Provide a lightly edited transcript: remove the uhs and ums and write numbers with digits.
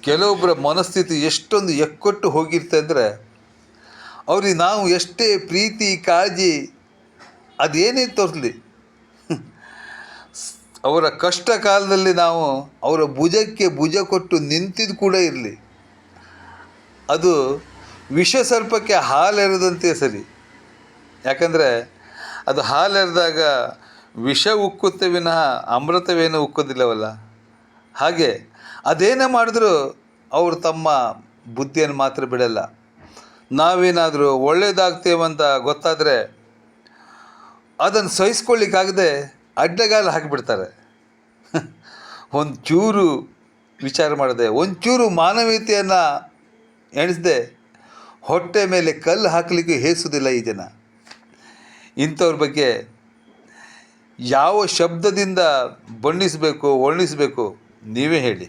ಕೆಲವೊಬ್ಬರ ಮನಸ್ಥಿತಿ ಎಷ್ಟೊಂದು ಎಕ್ಕೊಟ್ಟು ಹೋಗಿರುತ್ತೆ ಅಂದರೆ, ಅವ್ರಿಗೆ ನಾವು ಎಷ್ಟೇ ಪ್ರೀತಿ ಕಾಳಜಿ ಅದೇನೇ ತೋರಿಸಲಿ, ಅವರ ಕಷ್ಟ ಕಾಲದಲ್ಲಿ ನಾವು ಅವರ ಭುಜಕ್ಕೆ ಭುಜ ಕೊಟ್ಟು ನಿಂತಿದ್ದು ಕೂಡ ಇರಲಿ, ಅದು ವಿಷ ಸರ್ಪಕ್ಕೆ ಹಾಲೆರೆದಂತೆ ಸರಿ. ಯಾಕಂದರೆ ಅದು ಹಾಲೆರೆದಾಗ ವಿಷ ಉಕ್ಕುತ್ತೆ ವಿನಃ ಅಮೃತವೇನೂ ಉಕ್ಕೋದಿಲ್ಲವಲ್ಲ. ಹಾಗೆ ಅದೇನೇ ಮಾಡಿದ್ರೂ ಅವರು ತಮ್ಮ ಬುದ್ಧಿಯನ್ನು ಮಾತ್ರ ಬಿಡಲ್ಲ. ನಾವೇನಾದರೂ ಒಳ್ಳೇದಾಗ್ತೇವಂತ ಗೊತ್ತಾದರೆ ಅದನ್ನು ಸಹಿಸ್ಕೊಳ್ಳಿಕ್ಕಾಗದೆ ಅಡ್ಡಗಾಲು ಹಾಕಿಬಿಡ್ತಾರೆ. ಒಂಚೂರು ವಿಚಾರ ಮಾಡದೆ, ಒಂಚೂರು ಮಾನವೀಯತೆಯನ್ನು ಎಣಿಸದೆ ಹೊಟ್ಟೆ ಮೇಲೆ ಕಲ್ಲು ಹಾಕಲಿಕ್ಕೆ ಹೇಸುವುದಿಲ್ಲ ಈ ಜನ. ಇಂಥವ್ರ ಬಗ್ಗೆ ಯಾವ ಶಬ್ದದಿಂದ ಬಣ್ಣಿಸಬೇಕು ವರ್ಣಿಸಬೇಕು ನೀವೇ ಹೇಳಿ.